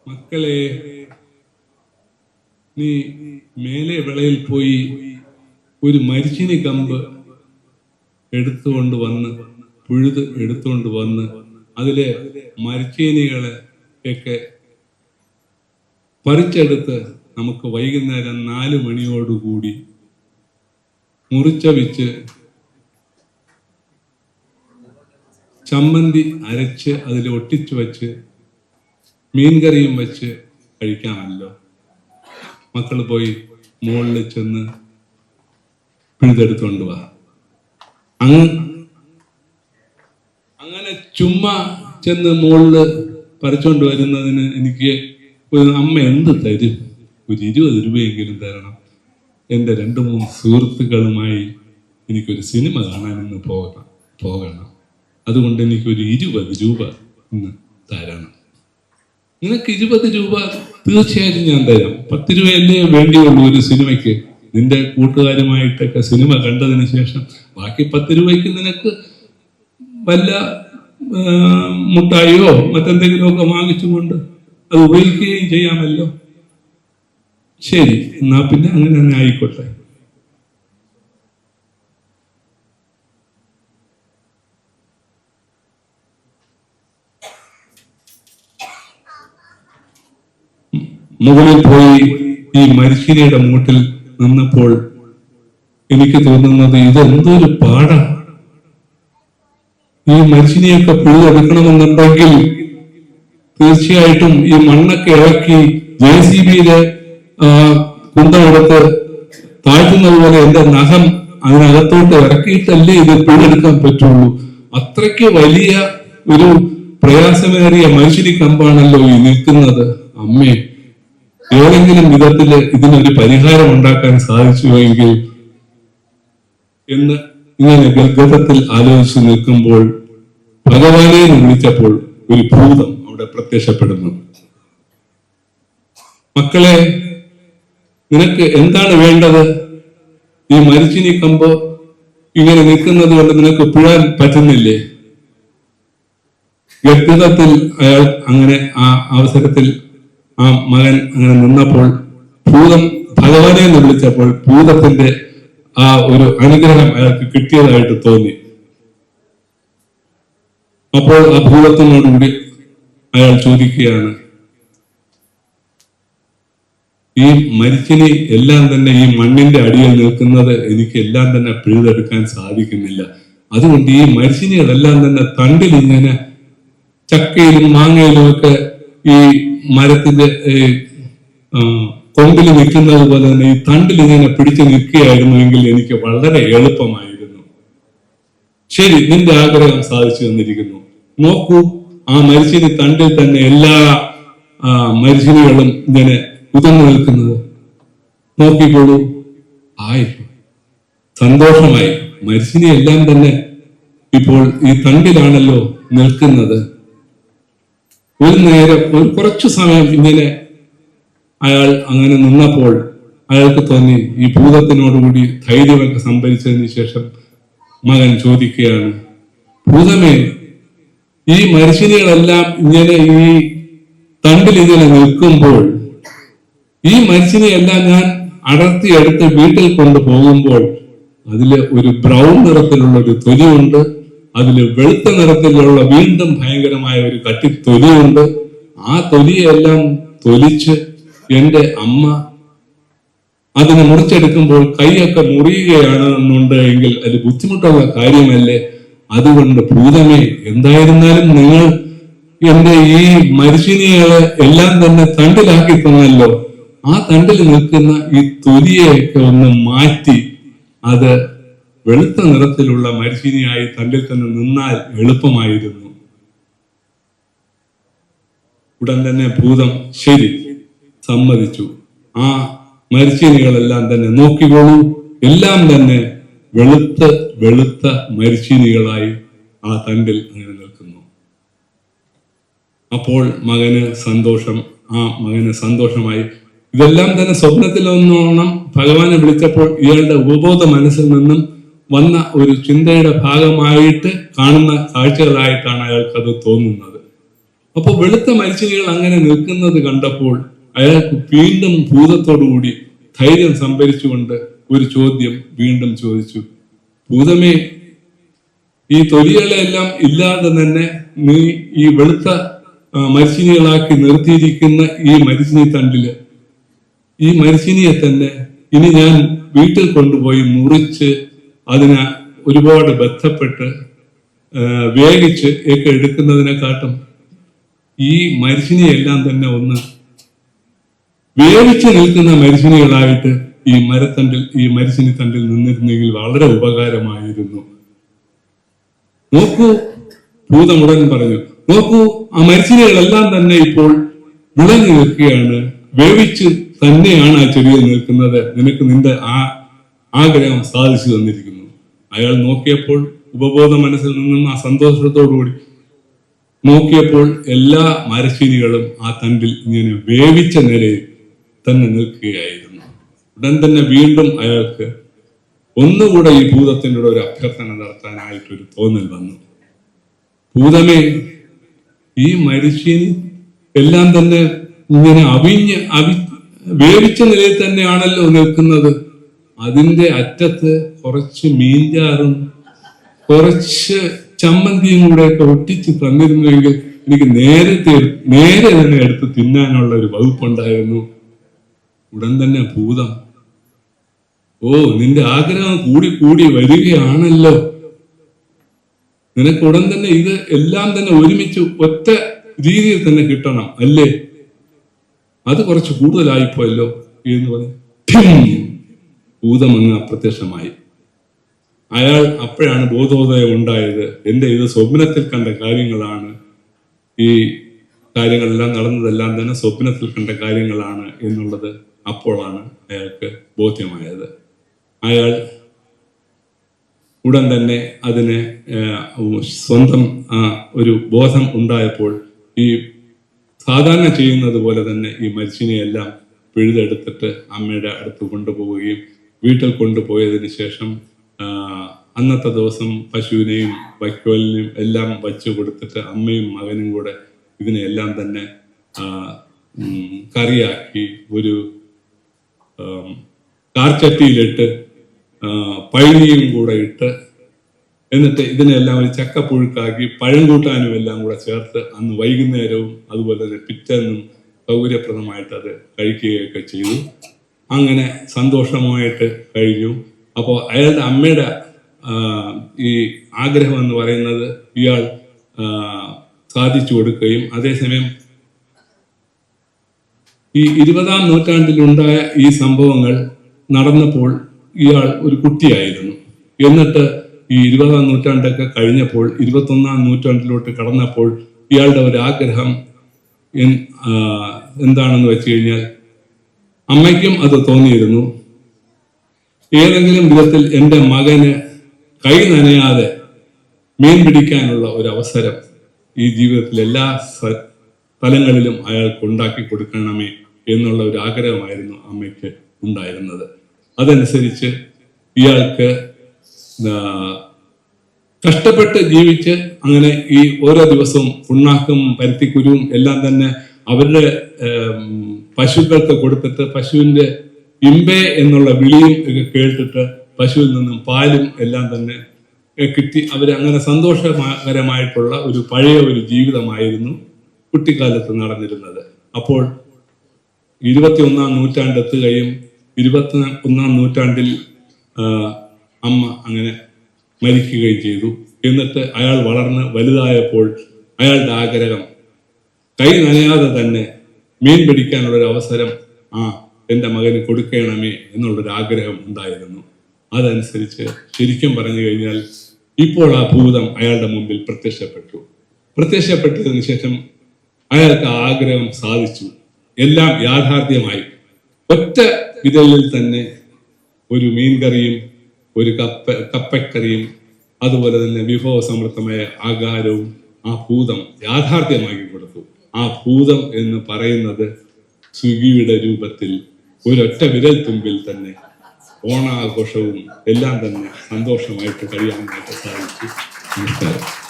മക്കളെ, നീ മേലെ വിളയിൽ പോയി ഒരു മരിച്ചിനി കമ്പ് എടുത്തുകൊണ്ട് വന്ന് എടുത്തുകൊണ്ട് വന്ന് അതിലെ മരിച്ചീനികളെ ഒക്കെ പറിച്ചെടുത്ത് നമുക്ക് വൈകുന്നേരം 4 മണിയോടുകൂടി മുറിച്ചവിച്ച് ചമ്മന്തി അരച്ച് അതിൽ ഒട്ടിച്ചു വച്ച് മീൻകറിയും വെച്ച് കഴിക്കാമല്ലോ. മക്കൾ പോയി മുകളിൽ ചെന്ന് പിഴുതെടുത്തോണ്ട് വാ. അങ്ങനെ ചുമ്മാ ചെന്ന് മുകളിൽ പറിച്ചോണ്ട് വരുന്നതിന് എനിക്ക് അമ്മ എന്ത് തരും? ഒരു 20 രൂപയെങ്കിലും തരണം. എൻ്റെ 2-3 സുഹൃത്തുക്കളുമായി എനിക്കൊരു സിനിമ കാണാനിന്ന് പോകണം. അതുകൊണ്ട് എനിക്കൊരു 20 രൂപ ഇന്ന് തരണം. നിനക്ക് 20 രൂപ തീർച്ചയായിട്ടും ഞാൻ തരാം. 10 രൂപയല്ലേ വേണ്ടിയുള്ളൂ ഒരു സിനിമയ്ക്ക്. നിന്റെ കൂട്ടുകാരുമായിട്ടൊക്കെ സിനിമ കണ്ടതിന് ശേഷം ബാക്കി 10 രൂപയ്ക്ക് നിനക്ക് വല്ല മുട്ടായിയോ മറ്റെന്തെങ്കിലുമൊക്കെ വാങ്ങിച്ചുകൊണ്ട് അത് ഉപയോഗിക്കുകയും ചെയ്യാമല്ലോ. ശരി, എന്നാ പിന്നെ അങ്ങനെ തന്നെ ആയിക്കോട്ടെ. മുകളിൽ പോയി ഈ മരിച്ചിനിയുടെ മൂട്ടിൽ നിന്നപ്പോൾ എനിക്ക് തോന്നുന്നത് ഇതെന്തൊരു പാടാ. ഈ മരിച്ചിനിയൊക്കെ പിഴുതെടുക്കണമെന്നുണ്ടെങ്കിൽ തീർച്ചയായിട്ടും ഈ മണ്ണൊക്കെ ഇളക്കി JCBയിലെ കുന്തമെടുത്ത് താഴ്ത്തുന്നത് പോലെ എന്റെ നഖം അതിനകത്തോട്ട് ഇറക്കിയിട്ടല്ലേ ഇത് പിഴുതെടുക്കാൻ പറ്റുള്ളൂ. അത്രയ്ക്ക് വലിയ ഒരു പ്രയാസമേറിയ മരിച്ചിനി കമ്പാണല്ലോ ഈ നിൽക്കുന്നത്. അമ്മേ, ഏതെങ്കിലും വിധത്തില് ഇതിനൊരു പരിഹാരം ഉണ്ടാക്കാൻ സാധിച്ചുവെങ്കിൽ എന്ന് ഇങ്ങനെ ഗദ്ഗതത്തിൽ ആലോചിച്ച് നിൽക്കുമ്പോൾ ഭഗവാനെ വിളിച്ചപ്പോൾ ഒരു ഭൂതം അവിടെ പ്രത്യക്ഷപ്പെടുന്നു. മക്കളെ, നിനക്ക് എന്താണ് വേണ്ടത്? ഈ മരിച്ചിനി കമ്പ് ഇങ്ങനെ നിൽക്കുന്നത് കൊണ്ട് നിനക്ക് പിഴാൻ പറ്റുന്നില്ലേ? ഗദ്ഗതത്തിൽ അയാൾ അങ്ങനെ ആ അവസരത്തിൽ ആ മകൻ അങ്ങനെ നിന്നപ്പോൾ ഭൂതം ഭഗവാനെ വിളിച്ചപ്പോൾ ഭൂതത്തിന്റെ ആ ഒരു അനുഗ്രഹം അയാൾക്ക് കിട്ടിയതായിട്ട് തോന്നി. അപ്പോൾ ആ ഭൂതത്തിനോടുകൂടി അയാൾ ചോദിക്കുകയാണ്, ഈ മരിച്ചിനി എല്ലാം തന്നെ ഈ മണ്ണിന്റെ അടിയിൽ നിൽക്കുന്നത് എനിക്ക് എല്ലാം തന്നെ പിഴുതെടുക്കാൻ സാധിക്കുന്നില്ല. അതുകൊണ്ട് ഈ മരിച്ചിനികളെല്ലാം തന്നെ തണ്ടിൽ ഇങ്ങനെ ചക്കയിലും മാങ്ങയിലും ഒക്കെ ഈ മരത്തിന്റെ കൊമ്പിൽ നിൽക്കുന്നത് പോലെ തന്നെ ഈ തണ്ടിൽ ഇങ്ങനെ പിടിച്ചു നിൽക്കുകയായിരുന്നുവെങ്കിൽ എനിക്ക് വളരെ എളുപ്പമായിരുന്നു. ശരി, നിന്റെ ആഗ്രഹം സാധിച്ചു തന്നിരിക്കുന്നു. നോക്കൂ, ആ മരിച്ചിനി തണ്ടിൽ തന്നെ എല്ലാ മരിച്ചിനികളും ഇങ്ങനെ ഉതർന്നു നിൽക്കുന്നത് നോക്കിക്കോളൂ. ആയി, സന്തോഷമായി. മരിച്ചിനി എല്ലാം തന്നെ ഇപ്പോൾ ഈ തണ്ടിലാണല്ലോ നിൽക്കുന്നത്. ഒരു നേരം കുറച്ചു സമയം ഇങ്ങനെ അയാൾ അങ്ങനെ നിന്നപ്പോൾ അയാൾക്ക് തോന്നി ഈ ഭൂതത്തിനോടുകൂടി ധൈര്യമൊക്കെ സംഭരിച്ചതിന് ശേഷം മകൻ ചോദിക്കുകയാണ്, ഭൂതമേ, ഈ മരിച്ചിനികളെല്ലാം ഇങ്ങനെ ഈ തണ്ടിൽ ഇങ്ങനെ നിൽക്കുമ്പോൾ ഈ മരിച്ചിനിയെല്ലാം ഞാൻ അടർത്തിയെടുത്ത് വീട്ടിൽ കൊണ്ടുപോകുമ്പോൾ അതില് ഒരു ബ്രൗൺ നിറത്തിലുള്ള ഒരു തൊലിയുണ്ട്, അതില് വെളുത്ത നിറത്തിലുള്ള വീണ്ടും ഭയങ്കരമായ ഒരു കട്ടി തൊലിയുണ്ട്. ആ തൊലിയെല്ലാം തൊലിച്ച് എന്റെ അമ്മ അതിനെ മുറിച്ചെടുക്കുമ്പോൾ കൈയൊക്കെ മുറിയുകയാണ് എന്നുണ്ടെങ്കിൽ അത് ബുദ്ധിമുട്ടുള്ള കാര്യമല്ലേ. അതുകൊണ്ട് ഭൂതമേ, എന്തായിരുന്നാലും നിങ്ങൾ എന്റെ ഈ മരിച്ചിനികളെ എല്ലാം തന്നെ തണ്ടിലാക്കി തന്നല്ലോ. ആ തണ്ടിൽ നിൽക്കുന്ന ഈ തൊലിയെയൊക്കെ ഒന്ന് മാറ്റി അത് വെളുത്ത നിറത്തിലുള്ള മരിച്ചിനിയായി തണ്ടിൽ തന്നെ നിന്നാൽ എളുപ്പമായിരുന്നു. ഉടൻ തന്നെ ഭൂതം ശരി സമ്മതിച്ചു. ആ മരിച്ചിനികളെല്ലാം തന്നെ നോക്കിക്കോളൂ, എല്ലാം തന്നെ വെളുത്ത മരിച്ചിനികളായി ആ തണ്ടിൽ അങ്ങനെ നിൽക്കുന്നു. അപ്പോൾ മകന് സന്തോഷമായി. ഇതെല്ലാം തന്നെ സ്വപ്നത്തിലൊന്നോണം ഭഗവാനെ വിളിച്ചപ്പോൾ ഇയാളുടെ ഉപബോധ മനസ്സിൽ നിന്നും വന്ന ഒരു ചിന്തയുടെ ഭാഗമായിട്ട് കാണുന്ന കാഴ്ചകളായിട്ടാണ് അയാൾക്കത് തോന്നുന്നത്. അപ്പൊ വെളുത്ത മരിച്ചിനികൾ അങ്ങനെ നിൽക്കുന്നത് കണ്ടപ്പോൾ അയാൾക്ക് വീണ്ടും ഭൂതത്തോടുകൂടി ധൈര്യം സംഭരിച്ചുകൊണ്ട് ഒരു ചോദ്യം വീണ്ടും ചോദിച്ചു. ഭൂതമേ, ഈ തൊലികളെല്ലാം ഇല്ലാതെ തന്നെ നീ ഈ വെളുത്ത മരിച്ചിനികളാക്കി നിർത്തിയിരിക്കുന്ന ഈ മരിച്ചിനി തണ്ടില്, ഈ മരിച്ചിനിയെ തന്നെ ഇനി ഞാൻ വീട്ടിൽ കൊണ്ടുപോയി മുറിച്ച് അതിനെ ഒരുപാട് ബന്ധപ്പെട്ട് വേവിച്ച് ഒക്കെ എടുക്കുന്നതിനെക്കാട്ടും ഈ മരിച്ചിനിയെല്ലാം തന്നെ ഒന്ന് വേവിച്ച് നിൽക്കുന്ന മരിച്ചിനികളായിട്ട് ഈ മരിച്ചിനി തണ്ടിൽ നിന്നിരുന്നെങ്കിൽ വളരെ ഉപകാരമായിരുന്നു. നോക്കൂ, ഭൂതമുടൻ പറഞ്ഞു, നോക്കൂ, ആ മരിച്ചിനികളെല്ലാം തന്നെ ഇപ്പോൾ വിളഞ്ഞു നിൽക്കുകയാണ്, വേവിച്ച് തന്നെയാണ് ആ ചെടിയിൽ നിൽക്കുന്നത്, നിനക്ക് നിന്റെ ആ ആഗ്രഹം സാധിച്ചു തന്നിരിക്കുന്നു. അയാൾ നോക്കിയപ്പോൾ ഉപബോധ മനസ്സിൽ നിന്നും ആ സന്തോഷത്തോടുകൂടി നോക്കിയപ്പോൾ എല്ലാ മരച്ചീനികളും ആ തണ്ടിൽ ഇങ്ങനെ വേവിച്ച നിലയിൽ തന്നെ നിൽക്കുകയായിരുന്നു. ഉടൻ തന്നെ വീണ്ടും അയാൾക്ക് ഒന്നുകൂടെ ഈ ഭൂതത്തിൻ്റെ ഒരു അഭ്യർത്ഥന നടത്താനായിട്ടൊരു തോന്നൽ വന്നു. ഭൂതമേ, ഈ മരിച്ചീനി എല്ലാം തന്നെ ഇങ്ങനെ വേവിച്ച നിലയിൽ തന്നെയാണല്ലോ നിൽക്കുന്നത്. അതിന്റെ അറ്റത്ത് കുറച്ച് മീൻചാറും കുറച്ച് ചമ്മന്തിയും കൂടെ ഒക്കെ ഒട്ടിച്ച് തന്നിരുന്നുവെങ്കിൽ എനിക്ക് നേരെ തന്നെ എടുത്ത് തിന്നാനുള്ള ഒരു വകുപ്പുണ്ടായിരുന്നു. ഉടൻ തന്നെ ഭൂതം, ഓ, നിന്റെ ആഗ്രഹം കൂടി കൂടി വരികയാണല്ലോ, നിനക്ക് ഉടൻ തന്നെ ഇത് എല്ലാം തന്നെ ഒരുമിച്ച് ഒറ്റ രീതിയിൽ തന്നെ കിട്ടണം അല്ലേ, അത് കുറച്ച് കൂടുതലായിപ്പോയല്ലോ എന്ന് പറഞ്ഞു ഭൂതം അങ്ങ് അപ്രത്യക്ഷമായി. അയാൾ അപ്പോഴാണ് ബോധോദയം ഉണ്ടായത്. ഇത് സ്വപ്നത്തിൽ കണ്ട കാര്യങ്ങളാണ്, ഈ കാര്യങ്ങളെല്ലാം നടന്നതെല്ലാം തന്നെ സ്വപ്നത്തിൽ കണ്ട കാര്യങ്ങളാണ് എന്നുള്ളത് അപ്പോഴാണ് അയാൾക്ക് ബോധ്യമായത്. അയാൾ ഉടൻ തന്നെ അതിന് സ്വന്തം ഒരു ബോധം ഉണ്ടായപ്പോൾ ഈ സാധാരണ ചെയ്യുന്നത് പോലെ തന്നെ ഈ മരിച്ചിനെയെല്ലാം പിഴുതെടുത്തിട്ട് അമ്മയുടെ അടുത്ത് കൊണ്ടുപോവുകയും വീട്ടിൽ കൊണ്ടുപോയതിന് ശേഷം അന്നത്തെ ദിവസം പശുവിനെയും വൈക്കോലിനെയും എല്ലാം വച്ചു കൊടുത്തിട്ട് അമ്മയും മകനും കൂടെ ഇതിനെല്ലാം തന്നെ കറിയാക്കി ഒരു കാർച്ചട്ടിയിലിട്ട് പഴുനിയും കൂടെ ഇട്ട് എന്നിട്ട് ഇതിനെല്ലാം ഒരു ചക്കപ്പുഴുക്കാക്കി പഴം കൂട്ടാനും എല്ലാം കൂടെ ചേർത്ത് അന്ന് വൈകുന്നേരവും അതുപോലെ തന്നെ പിറ്റേന്നും സൗകര്യപ്രദമായിട്ട് അത് കഴിക്കുകയൊക്കെ ചെയ്തു. അങ്ങനെ സന്തോഷമായിട്ട് കഴിഞ്ഞു. അപ്പോൾ അയാളുടെ അമ്മയുടെ ഈ ആഗ്രഹം എന്ന് പറയുന്നത് ഇയാൾ സാധിച്ചു കൊടുക്കുകയും അതേസമയം ഈ 20-ാം നൂറ്റാണ്ടിലുണ്ടായ ഈ സംഭവങ്ങൾ നടന്നപ്പോൾ ഇയാൾ ഒരു കുട്ടിയായിരുന്നു. എന്നിട്ട് ഈ 20-ാം നൂറ്റാണ്ടൊക്കെ കഴിഞ്ഞപ്പോൾ 21-ാം നൂറ്റാണ്ടിലോട്ട് കടന്നപ്പോൾ ഇയാളുടെ ഒരു ആഗ്രഹം എന്താണെന്ന് വെച്ച് കഴിഞ്ഞാൽ, അമ്മയ്ക്കും അത് തോന്നിയിരുന്നു, ഏതെങ്കിലും വിധത്തിൽ എൻ്റെ മകന് കൈ നനയാതെ മീൻ പിടിക്കാനുള്ള ഒരു അവസരം ഈ ജീവിതത്തിൽ എല്ലാ സ്ഥലങ്ങളിലും അയാൾക്ക് ഉണ്ടാക്കി കൊടുക്കണമേ എന്നുള്ള ഒരു ആഗ്രഹമായിരുന്നു അമ്മയ്ക്ക് ഉണ്ടായിരുന്നത്. അതനുസരിച്ച് ഇയാൾക്ക് കഷ്ടപ്പെട്ട് ജീവിച്ച് അങ്ങനെ ഈ ഓരോ ദിവസവും പുണ്ണാക്കും പരുത്തിക്കുരുവും എല്ലാം തന്നെ അവരുടെ പശുക്കൾക്ക് കൊടുത്തിട്ട് പശുവിന്റെ ഇമ്പേ എന്നുള്ള വിളിയും ഒക്കെ കേട്ടിട്ട് പശുവിൽ നിന്നും പാലും എല്ലാം തന്നെ കിട്ടി അങ്ങനെ സന്തോഷകരമായിട്ടുള്ള ഒരു പഴയ ഒരു ജീവിതമായിരുന്നു കുട്ടിക്കാലത്ത് നടന്നിരുന്നത്. അപ്പോൾ 21-ാം നൂറ്റാണ്ടെത്തുകയും 21-ാം നൂറ്റാണ്ടിൽ അമ്മ അങ്ങനെ മരിക്കുകയും ചെയ്തു. എന്നിട്ട് അയാൾ വളർന്ന് വലുതായപ്പോൾ അയാളുടെ ആഗ്രഹം കൈ നനയാതെ തന്നെ മീൻ പിടിക്കാനുള്ളൊരു അവസരം എൻ്റെ മകന് കൊടുക്കണമേ എന്നുള്ളൊരു ആഗ്രഹം ഉണ്ടായിരുന്നു. അതനുസരിച്ച് ശരിക്കും പറഞ്ഞു കഴിഞ്ഞാൽ ഇപ്പോൾ ആ ഭൂതം അയാളുടെ മുമ്പിൽ പ്രത്യക്ഷപ്പെട്ടതിന് ശേഷം അയാൾക്ക് ആഗ്രഹം സാധിച്ചു. എല്ലാം യാഥാർത്ഥ്യമായി. ഒറ്റ വിരലിൽ തന്നെ ഒരു മീൻകറിയും ഒരു കപ്പക്കറിയും അതുപോലെ തന്നെ വിഭവസമൃദ്ധമായ ആഹാരവും ആ ഭൂതം യാഥാർത്ഥ്യമാക്കി കൊടുത്തു. ആ ഭൂതം എന്ന് പറയുന്നത് സ്വിഗ്ഗിയുടെ രൂപത്തിൽ ഒരൊറ്റ വിരൽ തുമ്പിൽ തന്നെ ഓണാഘോഷവും എല്ലാം തന്നെ സന്തോഷമായിട്ട് കഴിയാനായിട്ട് സാധിച്ചു. നമസ്കാരം.